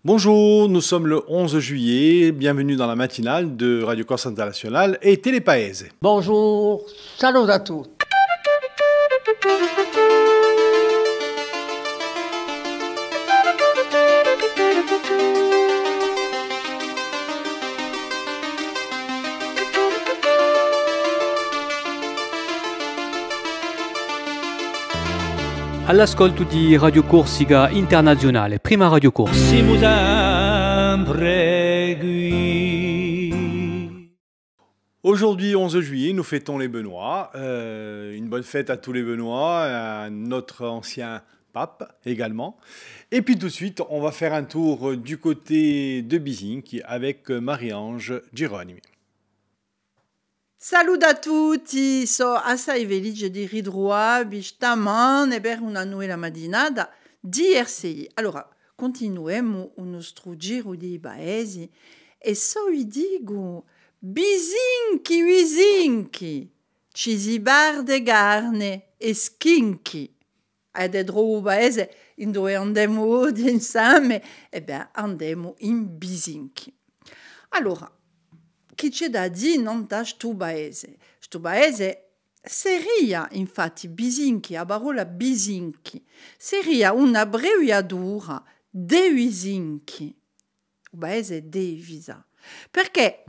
Bonjour, nous sommes le 11 juillet, bienvenue dans la matinale de Radio Corse Internationale et Telepaese. Bonjour, salut à tous. All'ascolto di Radio Corsica Internazionale, prima Radio Corse. Siamo sempre qui. Aujourd'hui, 11 juillet, nous fêtons les Benoît. Une bonne fête à tous les Benoît, à notre ancien pape également. Et puis tout de suite, on va faire un tour du côté de Bisinchi avec Marie-Ange Gironimi. Salut a tutti, so assai felice di ritrovare stamane per una nuova mattinata di RCI. Allora, continuiamo il nostro giro di paesi e so vi dico, Bisinchi, ci si barde carne e schinchi. Ed è un paese in dove andiamo insieme, e beh, andiamo in Bisinchi. Allora, chi c'è da dire non da sto paese? Sto paese seria, infatti, Bisinchi, la parola Bisinchi, seria un'abbreviatura de Bisinchi, un paese divisa, perché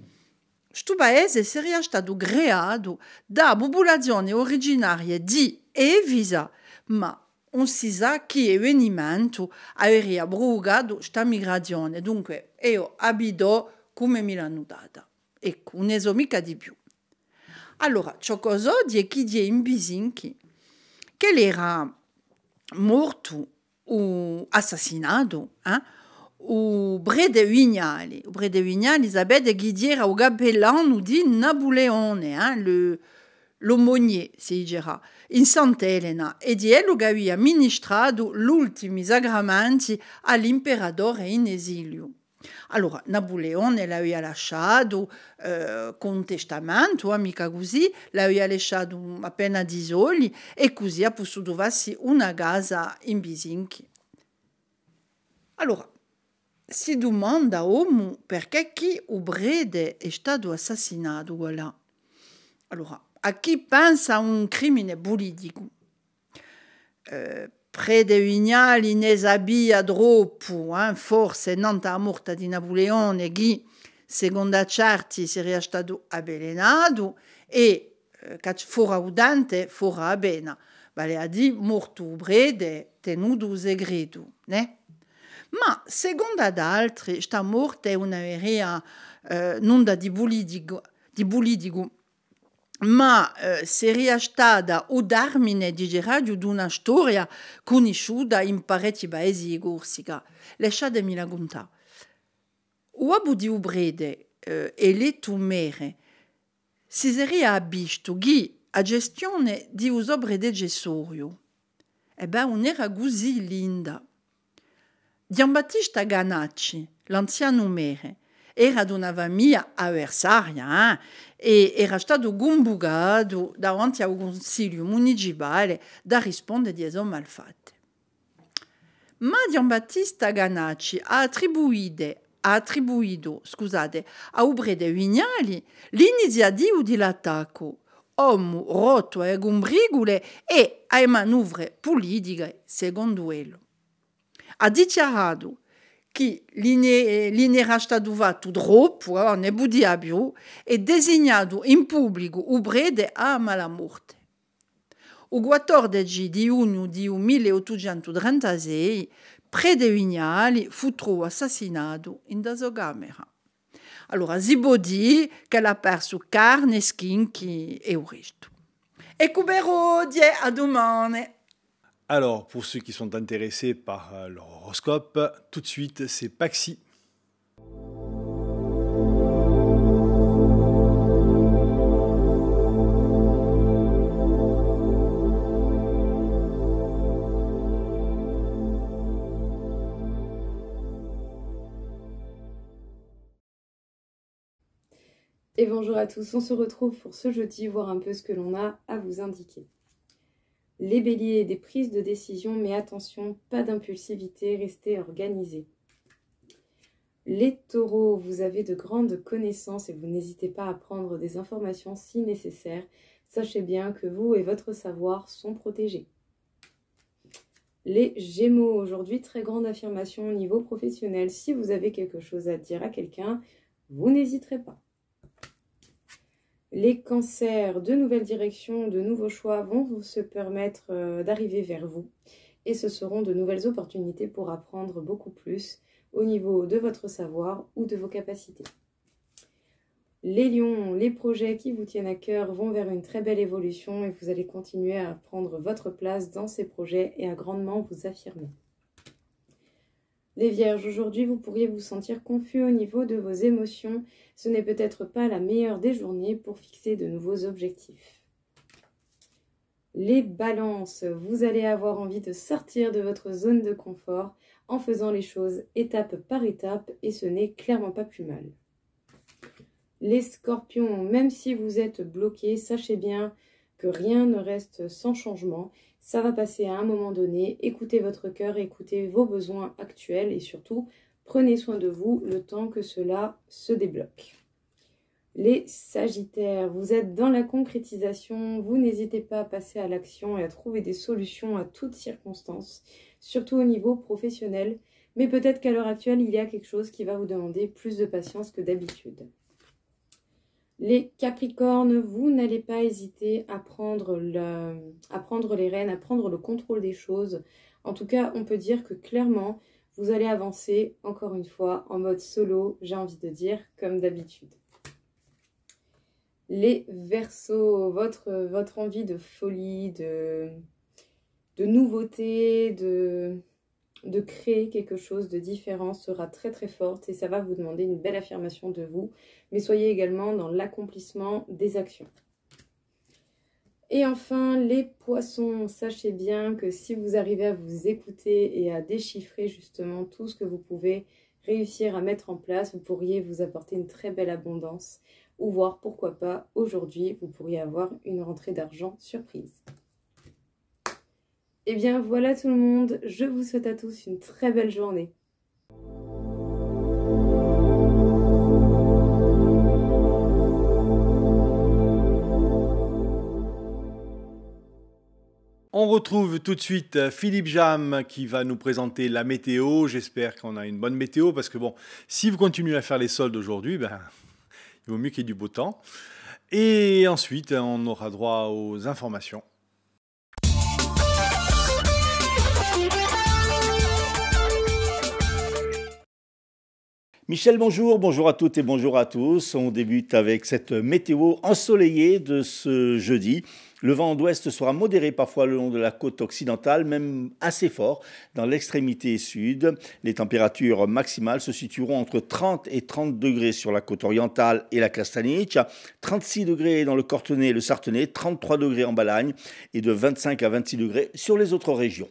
sto paese seria stato creato da popolazioni originarie di Evisa, ma non si sa chi avvenimento aveva provocato questa migrazione, dunque io abito come mi l'hanno data. Ecco, non ne so mica di più. Allora, ciò cosa di chi di in Bisinchi, che era morto o assassinato, o Brede Vignali. O Brede Vignali, sapete chi era o cappellano di Napoleone, l'aumônier, si dirà, in Sant'Elena, e di ello che aveva amministrato gli ultimi sacramenti all'imperatore in esilio. Allora, Napoleone l'aveva lasciato con testamento, mica così, l'aveva lasciato appena 10 soldi e così ha potuto farsi una casa in Bisinchi. Allora, si domanda uomo perché chi Brede è stato assassinato, voilà. Allora, a chi pensa a un crimine politico? Brede Vignali ne sabia troppo, forse non la morte di Napoleone, che secondo certi sarebbe stato avvelenato e fora udente, fora bene, vale a dire morto Brede, tenuto segreto, ne? Ma secondo ad altri, questa morte è una vera non di politico, ma seria stata o termine di radio di una storia conosciuta in parecchi paesi di Corsica. Lasciatemi raccontare. O abu di Brede e le tumere si sarebbe visto che a gestione di uso Brede Gessorio non era così linda. Giambattista Ganacci, l'anziano mere, era di una famiglia avversaria e era stato convocato davanti al consiglio municipale da rispondere di esso malfatte. Ma Giambattista Ganacci ha attribuito a Brede Vignali l'iniziativa dell'attacco, uomo rotto e gombrigole e alle manovre politiche secondo lui. Ha dichiarato che l'era stato fatto troppo, ne podia più, e designato in pubblico Brede a malamorte. Il 14 di giugno di 1836, Brede Vignali fu trovato assassinato in da sua camera. Allora si può dire che ha perso carne, schinchi e il resto. Ecco per oggi, a domani. Alors, pour ceux qui sont intéressés par l'horoscope, tout de suite, c'est Paxi. Et bonjour à tous, on se retrouve pour ce jeudi, voir un peu ce que l'on a à vous indiquer. Les béliers, des prises de décision, mais attention, pas d'impulsivité, restez organisés. Les taureaux, vous avez de grandes connaissances et vous n'hésitez pas à prendre des informations si nécessaire. Sachez bien que vous et votre savoir sont protégés. Les Gémeaux, aujourd'hui, très grande affirmation au niveau professionnel. Si vous avez quelque chose à dire à quelqu'un, vous n'hésiterez pas. Les Cancers, de nouvelles directions, de nouveaux choix vont vous se permettre d'arriver vers vous. Et ce seront de nouvelles opportunités pour apprendre beaucoup plus au niveau de votre savoir ou de vos capacités. Les Lions, les projets qui vous tiennent à cœur vont vers une très belle évolution et vous allez continuer à prendre votre place dans ces projets et à grandement vous affirmer. Les Vierges, aujourd'hui, vous pourriez vous sentir confus au niveau de vos émotions. Ce n'est peut-être pas la meilleure des journées pour fixer de nouveaux objectifs. Les Balances, vous allez avoir envie de sortir de votre zone de confort en faisant les choses étape par étape et ce n'est clairement pas plus mal. Les Scorpions, même si vous êtes bloqués, sachez bien que rien ne reste sans changement. Ça va passer à un moment donné. Écoutez votre cœur, écoutez vos besoins actuels et surtout, prenez soin de vous le temps que cela se débloque. Les Sagittaires, vous êtes dans la concrétisation. Vous n'hésitez pas à passer à l'action et à trouver des solutions à toutes circonstances, surtout au niveau professionnel. Mais peut-être qu'à l'heure actuelle, il y a quelque chose qui va vous demander plus de patience que d'habitude. Les Capricornes, vous n'allez pas hésiter à prendre les rênes, à prendre le contrôle des choses. En tout cas, on peut dire que clairement, vous allez avancer, encore une fois, en mode solo, j'ai envie de dire, comme d'habitude. Les Verseaux, votre envie de folie, de nouveauté, de créer quelque chose de différent sera très très forte et ça va vous demander une belle affirmation de vous, mais soyez également dans l'accomplissement des actions. Et enfin, les Poissons, sachez bien que si vous arrivez à vous écouter et à déchiffrer justement tout ce que vous pouvez réussir à mettre en place, vous pourriez vous apporter une très belle abondance ou voir pourquoi pas aujourd'hui vous pourriez avoir une rentrée d'argent surprise. Et bien voilà tout le monde, je vous souhaite à tous une très belle journée. On retrouve tout de suite Philippe Jam qui va nous présenter la météo. J'espère qu'on a une bonne météo parce que bon, si vous continuez à faire les soldes aujourd'hui, ben, il vaut mieux qu'il y ait du beau temps. Et ensuite, on aura droit aux informations. Michel, bonjour à toutes et bonjour à tous. On débute avec cette météo ensoleillée de ce jeudi. Le vent d'ouest sera modéré parfois le long de la côte occidentale, même assez fort dans l'extrémité sud. Les températures maximales se situeront entre 30 et 30 degrés sur la côte orientale et la Castaniche, 36 degrés dans le Cortenay et le Sartenay, 33 degrés en Balagne et de 25 à 26 degrés sur les autres régions.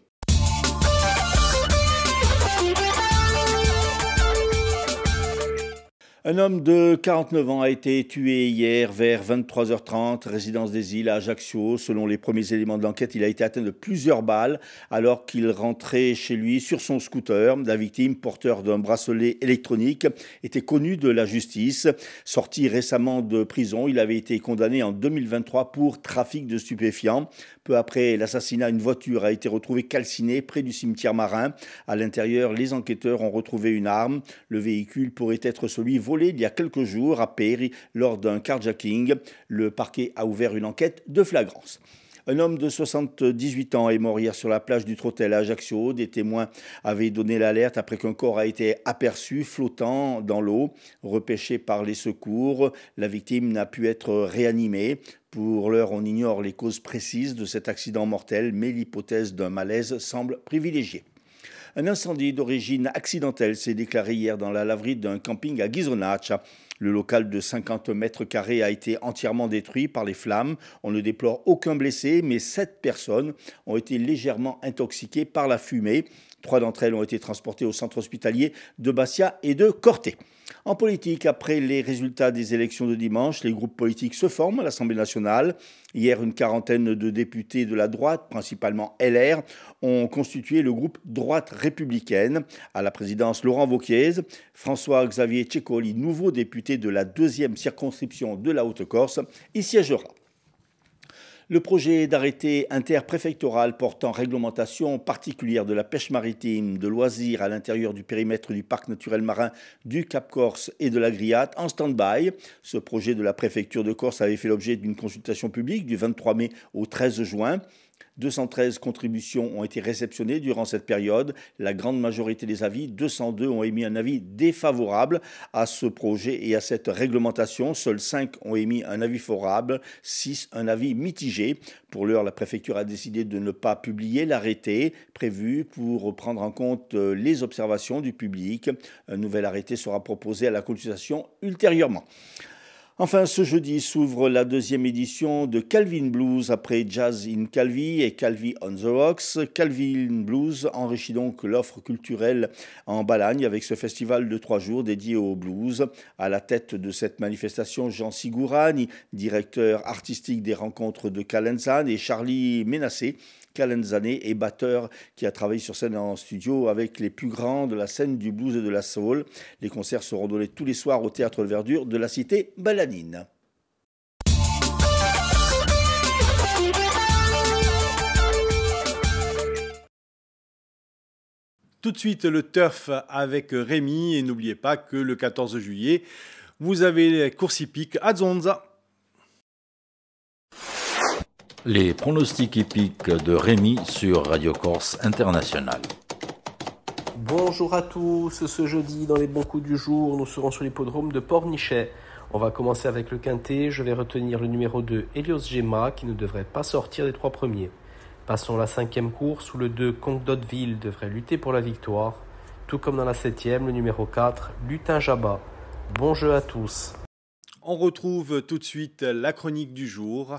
Un homme de 49 ans a été tué hier vers 23h30, résidence des Îles à Ajaccio. Selon les premiers éléments de l'enquête, il a été atteint de plusieurs balles alors qu'il rentrait chez lui sur son scooter. La victime, porteur d'un bracelet électronique, était connu de la justice. Sorti récemment de prison, il avait été condamné en 2023 pour trafic de stupéfiants. Peu après l'assassinat, une voiture a été retrouvée calcinée près du cimetière marin. À l'intérieur, les enquêteurs ont retrouvé une arme. Le véhicule pourrait être celui volé il y a quelques jours à Péry lors d'un carjacking. Le parquet a ouvert une enquête de flagrance. Un homme de 78 ans est mort hier sur la plage du Trottel à Ajaccio. Des témoins avaient donné l'alerte après qu'un corps a été aperçu flottant dans l'eau. Repêché par les secours, la victime n'a pu être réanimée. Pour l'heure, on ignore les causes précises de cet accident mortel, mais l'hypothèse d'un malaise semble privilégiée. Un incendie d'origine accidentelle s'est déclaré hier dans la laverie d'un camping à Ghisonaccia. Le local de 50 mètres carrés a été entièrement détruit par les flammes. On ne déplore aucun blessé, mais 7 personnes ont été légèrement intoxiquées par la fumée. 3 d'entre elles ont été transportées au centre hospitalier de Bastia et de Corté. En politique, après les résultats des élections de dimanche, les groupes politiques se forment à l'Assemblée nationale. Hier, une quarantaine de députés de la droite, principalement LR, ont constitué le groupe Droite républicaine. À la présidence, Laurent Wauquiez, François-Xavier Ceccoli, nouveau député de la 2e circonscription de la Haute-Corse, y siégera. Le projet d'arrêté interpréfectoral portant réglementation particulière de la pêche maritime, de loisirs à l'intérieur du périmètre du parc naturel marin du Cap Corse et de la Griate en stand-by. Ce projet de la préfecture de Corse avait fait l'objet d'une consultation publique du 23 mai au 13 juin. 213 contributions ont été réceptionnées durant cette période. La grande majorité des avis, 202, ont émis un avis défavorable à ce projet et à cette réglementation. Seuls 5 ont émis un avis favorable, 6 un avis mitigé. Pour l'heure, la préfecture a décidé de ne pas publier l'arrêté prévu pour prendre en compte les observations du public. Un nouvel arrêté sera proposé à la consultation ultérieurement. Enfin, ce jeudi s'ouvre la 2e édition de Calvin Blues après Jazz in Calvi et Calvi on the Rocks. Calvin Blues enrichit donc l'offre culturelle en Balagne avec ce festival de 3 jours dédié au blues. À la tête de cette manifestation, Jean Sigourani, directeur artistique des rencontres de Calenzane, et Charlie Ménassé, calenzanais et batteur qui a travaillé sur scène en studio avec les plus grands de la scène du blues et de la soul. Les concerts seront donnés tous les soirs au Théâtre de Verdure de la cité balanine. Tout de suite, le turf avec Rémi. Et n'oubliez pas que le 14 juillet, vous avez les courses hippiques à Zonza. Les pronostics hippiques de Rémi sur Radio Corse International. Bonjour à tous, ce jeudi dans les bons coups du jour, nous serons sur l'hippodrome de Pornichet. On va commencer avec le quintet, je vais retenir le numéro 2, Helios Gemma, qui ne devrait pas sortir des 3 premiers. Passons à la 5e course, où le 2, Conque-d'Hauteville, devrait lutter pour la victoire. Tout comme dans la 7e, le numéro 4, Lutin Jabba. Bon jeu à tous. On retrouve tout de suite la chronique du jour.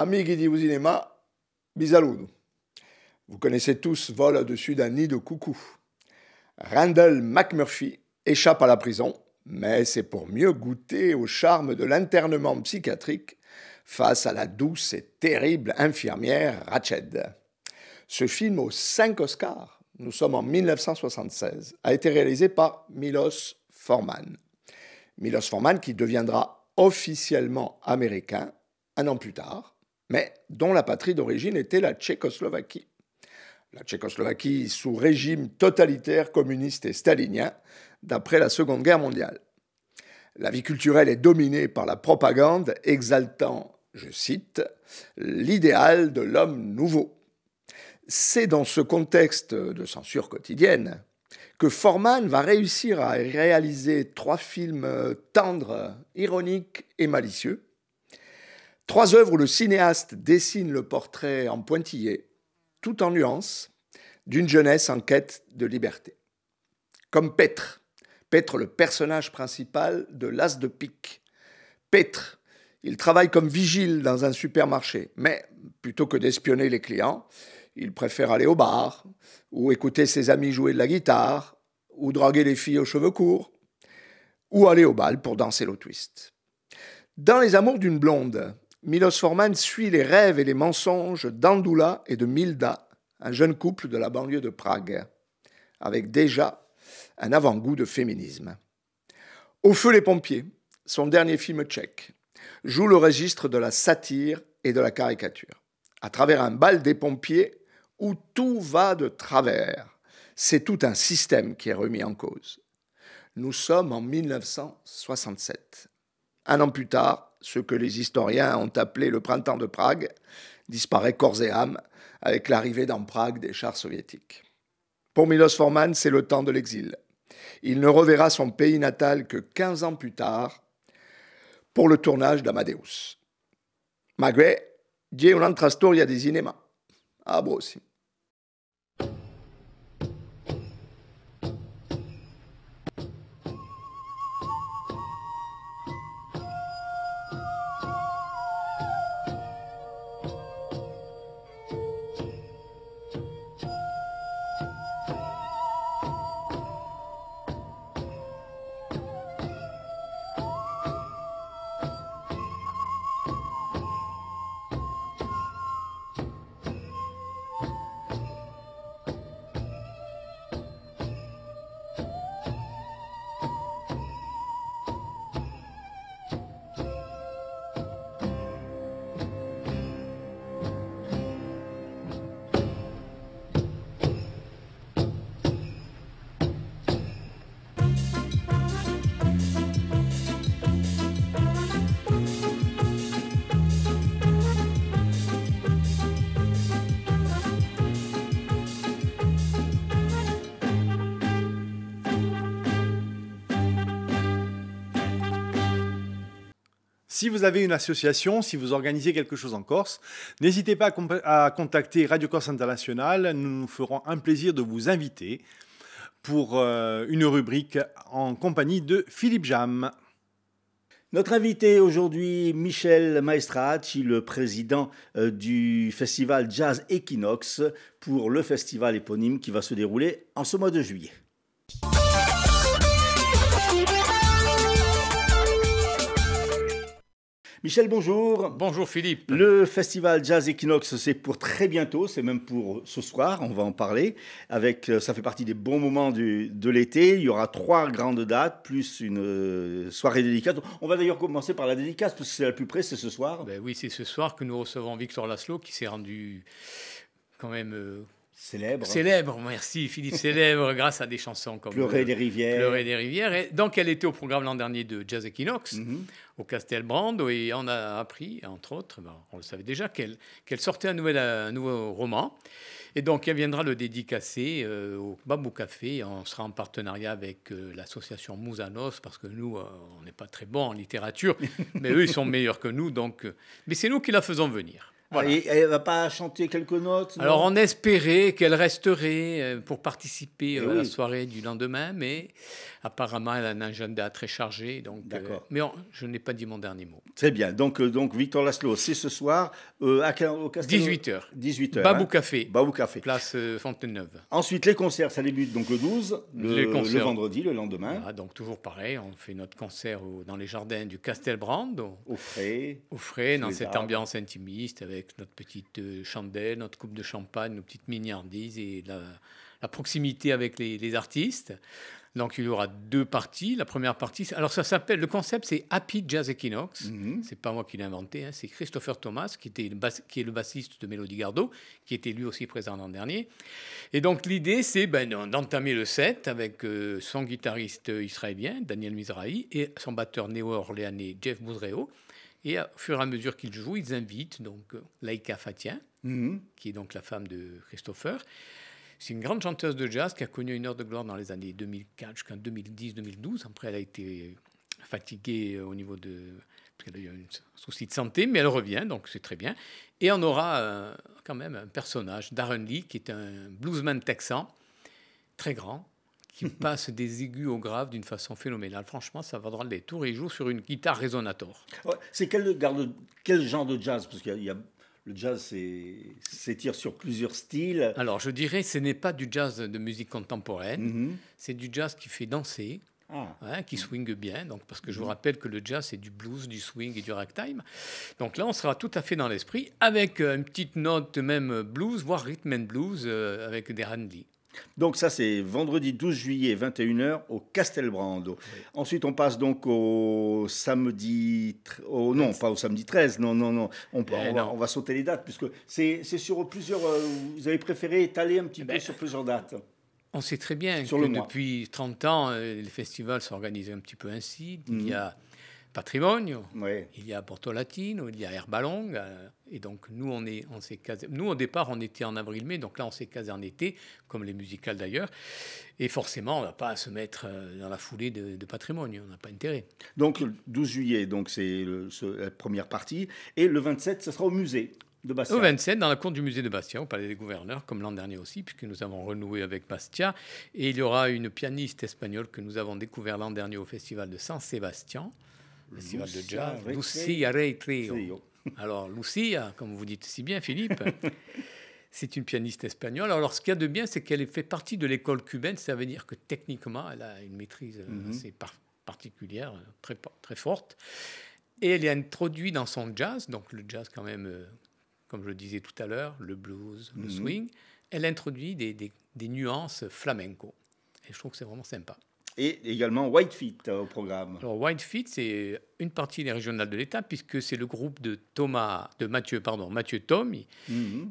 Amighi di Usinema, bisaludo. Vous connaissez tous Vol au-dessus d'un nid de coucou. Randall McMurphy échappe à la prison, mais c'est pour mieux goûter au charme de l'internement psychiatrique face à la douce et terrible infirmière Rachel. Ce film aux 5 Oscars, nous sommes en 1976, a été réalisé par Milos Forman. Milos Forman qui deviendra officiellement américain un an plus tard, mais dont la patrie d'origine était la Tchécoslovaquie. La Tchécoslovaquie sous régime totalitaire communiste et stalinien d'après la Seconde Guerre mondiale. La vie culturelle est dominée par la propagande exaltant, je cite, l'idéal de l'homme nouveau. C'est dans ce contexte de censure quotidienne que Forman va réussir à réaliser 3 films tendres, ironiques et malicieux. 3 œuvres où le cinéaste dessine le portrait en pointillé, tout en nuances, d'une jeunesse en quête de liberté. Comme Petr, le personnage principal de L'As de pique. Petr, il travaille comme vigile dans un supermarché, mais plutôt que d'espionner les clients, il préfère aller au bar, ou écouter ses amis jouer de la guitare, ou draguer les filles aux cheveux courts, ou aller au bal pour danser le twist. Dans Les Amours d'une blonde, Milos Forman suit les rêves et les mensonges d'Andula et de Milda, un jeune couple de la banlieue de Prague, avec déjà un avant-goût de féminisme. Au feu les pompiers, son dernier film tchèque, joue le registre de la satire et de la caricature. À travers un bal des pompiers où tout va de travers, c'est tout un système qui est remis en cause. Nous sommes en 1967. Un an plus tard, ce que les historiens ont appelé le printemps de Prague disparaît corps et âme avec l'arrivée dans Prague des chars soviétiques. Pour Milos Forman, c'est le temps de l'exil. Il ne reverra son pays natal que 15 ans plus tard pour le tournage d'Amadeus. Malgré c'è un'altra storia di cinema. A prossima. Si vous avez une association, si vous organisez quelque chose en Corse, n'hésitez pas à contacter Radio Corse International. Nous nous ferons un plaisir de vous inviter pour une rubrique en compagnie de Philippe Jam. Notre invité aujourd'hui, Michel Maestracci, le président du festival Jazz Equinox, pour le festival éponyme qui va se dérouler en ce mois de juillet. Michel, bonjour. Bonjour Philippe. Le festival Jazz Equinox, c'est pour très bientôt, c'est même pour ce soir, on va en parler. Ça fait partie des bons moments de l'été. Il y aura 3 grandes dates, plus une soirée dédicate. On va d'ailleurs commencer par la dédicace, parce que c'est la plus près, c'est ce soir. Ben oui, c'est ce soir que nous recevons Victor Laszlo, qui s'est rendu quand même... Célèbre, merci Philippe, célèbre grâce à des chansons comme Pleurer des rivières. Pleurer des rivières. Et donc elle était au programme l'an dernier de Jazz Equinox, au Castelbrando, et on a appris, entre autres, on le savait déjà, qu'elle sortait un nouveau roman. Et donc elle viendra le dédicacer au Babou Café. On sera en partenariat avec l'association Mousanos, parce que nous, on n'est pas très bons en littérature, mais eux, ils sont meilleurs que nous. Mais c'est nous qui la faisons venir. Voilà. Et elle ne va pas chanter quelques notes? Non? Alors, on espérait qu'elle resterait pour participer à la soirée du lendemain, mais apparemment, elle a un agenda très chargé. D'accord. Mais je n'ai pas dit mon dernier mot. Très bien. Donc Victor Laszlo, c'est ce soir au Castel... 18h. 18h. Babou Café. Babou Café. Place Fontaine-Neuve. Ensuite, les concerts, ça débute donc le 12, le vendredi, le lendemain. Voilà, donc toujours pareil, on fait notre concert dans les jardins du Castelbrando. Au frais. Au frais, dans cette ambiance intimiste, avec notre petite chandelle, notre coupe de champagne, nos petites mignardises et la proximité avec les artistes. Donc il y aura 2 parties. La première partie, alors ça s'appelle, le concept c'est Happy Jazz Equinox. C'est pas moi qui l'ai inventé, hein, c'est Christopher Thomas qui est le bassiste de Mélodie Gardot, qui était lui aussi présent l'an dernier. Et donc l'idée c'est d'entamer le set avec son guitariste israélien Daniel Mizrahi et son batteur néo-orléanais Jeff Boudreau. Et au fur et à mesure qu'ils jouent, ils invitent donc Laïka Fatien, qui est donc la femme de Christopher. C'est une grande chanteuse de jazz qui a connu une heure de gloire dans les années 2004 jusqu'en 2010-2012. Après, elle a été fatiguée au niveau de... parce qu'elle a eu un souci de santé, mais elle revient, donc c'est très bien. Et on aura quand même un personnage, Darren Lee, qui est un bluesman texan, très grand, qui passe des aigus au grave d'une façon phénoménale. Franchement, ça va droit le détour. Et il joue sur une guitare Resonator. Ouais, c'est quel genre de jazz? Parce qu'il y a le jazz s'étire sur plusieurs styles. Alors, je dirais ce n'est pas du jazz de musique contemporaine. C'est du jazz qui fait danser, qui swingue bien. Donc, parce que je vous rappelle que le jazz, c'est du blues, du swing et du ragtime. Donc là, on sera tout à fait dans l'esprit, avec une petite note même blues, voire rhythm and blues, avec des Lee. Donc ça, c'est vendredi 12 juillet, 21h, au Castelbrando. Oui. Ensuite, on passe donc au samedi... non, pas au samedi 13, non. On va sauter les dates, puisque c'est sur plusieurs... vous avez préféré étaler un petit peu sur plusieurs dates. On sait très bien que depuis 30 ans, les festivals s'organisent un petit peu ainsi. Il y a Patrimonio, il y a Porto Latino, il y a Herbalong. Et donc, nous, on s'est casé. Nous, au départ, on était en avril-mai. Donc là, on s'est casé en été, comme les musicales d'ailleurs. Et forcément, on ne va pas se mettre dans la foulée de Patrimonio. On n'a pas intérêt. Donc, le 12 juillet, donc c'est la première partie. Et le 27, ce sera au musée. de Bastia. Au 27, dans la cour du musée de Bastia, au Palais des Gouverneurs, comme l'an dernier aussi, puisque nous avons renoué avec Bastia. Et il y aura une pianiste espagnole que nous avons découvert l'an dernier au festival de San Sébastien, festival de jazz, Lucia Rey Trio. Alors, Lucia, comme vous dites si bien, Philippe, c'est une pianiste espagnole. Alors, ce qu'il y a de bien, c'est qu'elle fait partie de l'école cubaine. Ça veut dire que techniquement, elle a une maîtrise assez particulière, très, très forte. Et elle est introduite dans son jazz, donc le jazz quand même, comme je le disais tout à l'heure, le blues, le swing. Elle introduit des nuances flamenco. Et je trouve que c'est vraiment sympa. Et également White Feet au programme. Alors White Feet, c'est une partie des régionales de l'État, puisque c'est le groupe de Mathieu Tommy,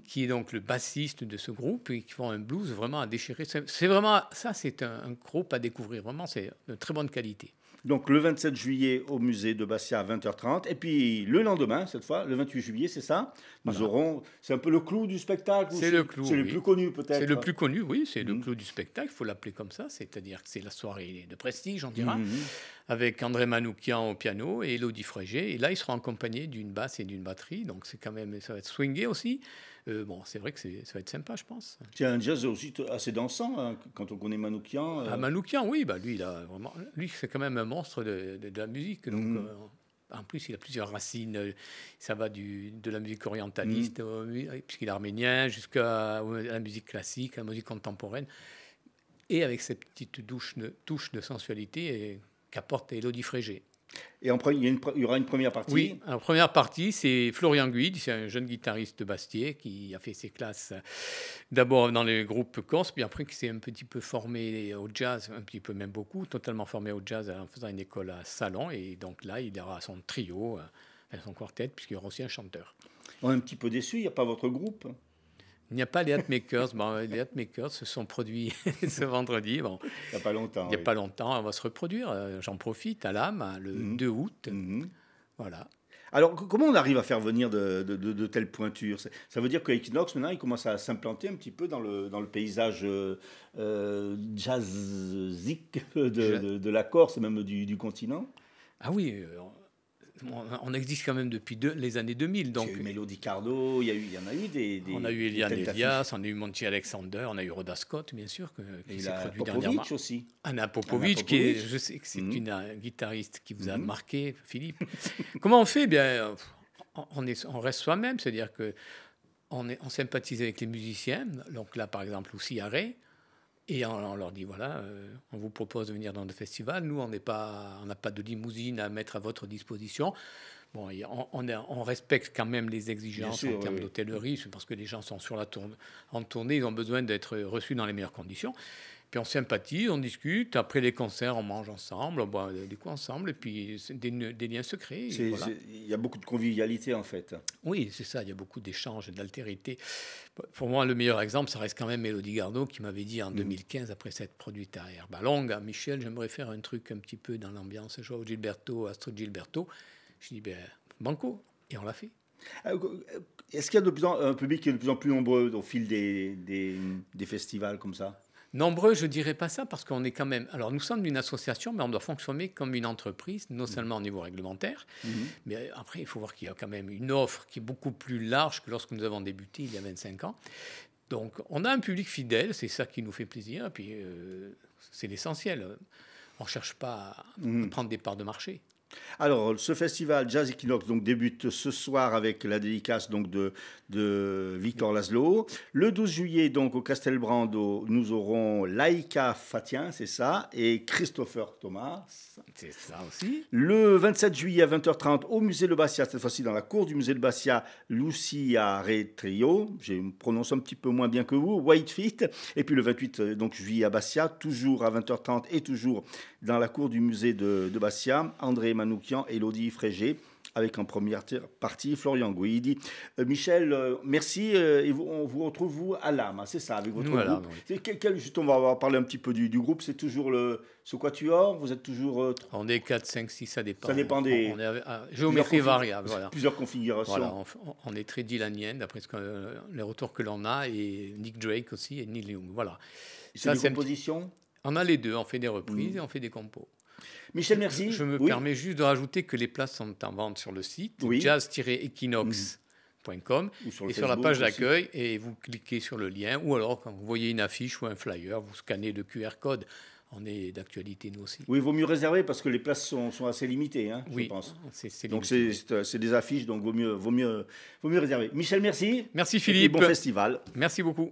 qui est donc le bassiste de ce groupe, et qui font un blues vraiment à déchirer. C'est vraiment, ça, c'est un groupe à découvrir. Vraiment, c'est de très bonne qualité. Donc le 27 juillet au musée de Bastia à 20h30. Et puis le lendemain, cette fois, le 28 juillet, c'est ça. Nous aurons, c'est un peu le clou du spectacle. C'est le clou. C'est le plus connu peut-être. C'est le plus connu, oui. C'est le clou du spectacle. Il faut l'appeler comme ça. C'est-à-dire que c'est la soirée de prestige, on dira, avec André Manoukian au piano et Élodie Frégé. Et là, ils seront accompagnés d'une basse et d'une batterie. Donc c'est quand même, ça va être swingé aussi. Bon, c'est vrai que ça va être sympa, je pense. C'est un jazz aussi assez dansant, hein, quand on connaît Manoukian. Manoukian, oui, lui, c'est quand même un monstre de la musique. Donc, en plus, il a plusieurs racines. Ça va de la musique orientaliste, puisqu'il est arménien, jusqu'à la musique classique, la musique contemporaine. Et avec cette petite touche de sensualité qu'apporte Élodie Frégé. Et il y aura une première partie. Oui, la première partie, c'est Florian Guide, c'est un jeune guitariste de Bastier qui a fait ses classes d'abord dans les groupes corses, puis après qui s'est un petit peu formé au jazz, un petit peu même beaucoup, totalement formé au jazz en faisant une école à Salon. Et donc là, il aura son trio, son quartet, puisqu'il y aura aussi un chanteur. On est un petit peu déçu, il n'y a pas votre groupe. Il n'y a pas les Hatmakers. Les Hatmakers se sont produits ce vendredi. Bon, il n'y a pas longtemps. Il n'y a pas longtemps. On va se reproduire. J'en profite à l'âme, le 2 août. Voilà. Alors, comment on arrive à faire venir de telles pointures? Ça veut dire que Equinox, maintenant, il commence à s'implanter un petit peu dans le paysage jazzique de la Corse et même du continent? Ah oui, on existe quand même depuis les années 2000. Donc, il y a eu Mélodie Cardo, il y en a eu des on a eu Eliane Elias, on a eu Monty Alexander, on a eu Rhoda Scott, bien sûr, qui s'est produit dernièrement. Aussi. Anna Popovic, je sais que c'est une guitariste qui vous a marqué, Philippe. Comment on fait? Bien, on reste soi-même, c'est-à-dire qu'on sympathise avec les musiciens. Donc là, par exemple, Lucy Array. Et on leur dit, voilà, on vous propose de venir dans le festival. Nous, on n'a pas de limousine à mettre à votre disposition. Bon, on respecte quand même les exigences en termes d'hôtellerie, parce que les gens sont en tournée, ils ont besoin d'être reçus dans les meilleures conditions. Puis on sympathise, on discute. Après les concerts, on mange ensemble, on boit des coups ensemble. Et puis des liens se créent. Il y a beaucoup de convivialité, en fait. Oui, c'est ça. Il y a beaucoup d'échanges et d'altérité. Pour moi, le meilleur exemple, ça reste quand même Mélodie Gardot qui m'avait dit en 2015, après s'être produite à Herba Longa, Michel, j'aimerais faire un truc un petit peu dans l'ambiance Joao Gilberto, Astrid Gilberto. Je dis, banco. Et on l'a fait. Est-ce qu'il y a un public qui est de plus en plus nombreux au fil des festivals comme ça? Nombreux, je ne dirais pas ça, parce qu'on est quand même... Alors, nous sommes une association, mais on doit fonctionner comme une entreprise, non seulement au niveau réglementaire, mais après, il faut voir qu'il y a quand même une offre qui est beaucoup plus large que lorsque nous avons débuté il y a 25 ans. Donc, on a un public fidèle, c'est ça qui nous fait plaisir, et puis c'est l'essentiel. On ne cherche pas à prendre des parts de marché. Alors, ce festival Jazz Equinox donc, débute ce soir avec la dédicace donc, de Victor Laszlo. Le 12 juillet, donc, au Castelbrando, nous aurons Laïka Fatien, c'est ça, et Christopher Thomas. C'est ça aussi. Le 27 juillet à 20h30, au musée de Bastia, cette fois-ci dans la cour du musée de Bastia, Lucia Rey Trio, je me prononce un petit peu moins bien que vous, White Feet. Et puis le 28 donc, juillet à Bastia, toujours à 20h30 et toujours dans la cour du musée de Bastia, André Manoukian et Élodie Frégé, avec en première partie Florian Guidi. Michel, merci. Et on vous retrouve, vous, à l'âme, c'est ça, avec votre groupe. Oui. On va parler un petit peu du groupe. C'est toujours ce quatuor. Vous êtes toujours... On est 4, 5, 6, ça dépend. Ça dépend des... On est géométrie variable. Voilà. Plusieurs configurations. Voilà, on est très Dylanien, d'après les retours que l'on a, et Nick Drake aussi, et Neil Young. Voilà. C'est des compositions? On a les deux. On fait des reprises et on fait des compos. Michel, merci. Je me permets juste de rajouter que les places sont en vente sur le site jazz-equinox radiocorse.com et sur la page d'accueil, et vous cliquez sur le lien, ou alors quand vous voyez une affiche ou un flyer, vous scannez le QR code. On est d'actualité, nous aussi. Oui, il vaut mieux réserver parce que les places sont assez limitées, hein, oui, je pense. Donc c'est des affiches, donc vaut mieux réserver. Michel, merci. Merci Philippe. Et bon festival. Merci beaucoup.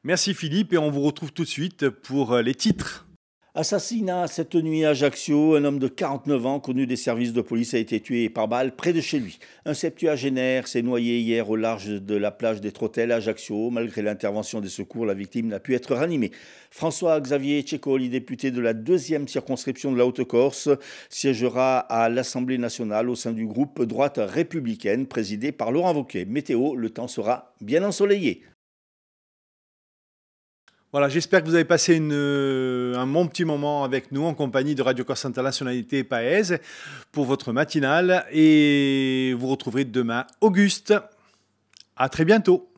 Merci Philippe, et on vous retrouve tout de suite pour les titres. Assassinat cette nuit à Ajaccio. Un homme de 49 ans, connu des services de police, a été tué par balle près de chez lui. Un septuagénaire s'est noyé hier au large de la plage des Trottels à Ajaccio. Malgré l'intervention des secours, la victime n'a pu être ranimée. François-Xavier Tchécoli, député de la 2e circonscription de la Haute-Corse, siégera à l'Assemblée nationale au sein du groupe Droite républicaine, présidé par Laurent Wauquiez. Météo, le temps sera bien ensoleillé. Voilà, j'espère que vous avez passé un bon petit moment avec nous en compagnie de Radio Corse Internationalité Paese pour votre matinale, et vous retrouverez demain Auguste. À très bientôt.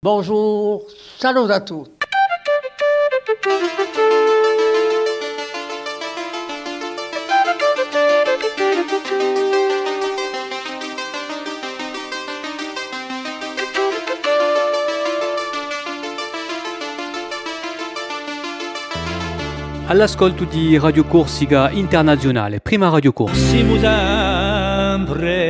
Bonjour, salut à tous. All'ascolto di Radio Corsica Internazionale, prima Radio Corsa. Siamo sempre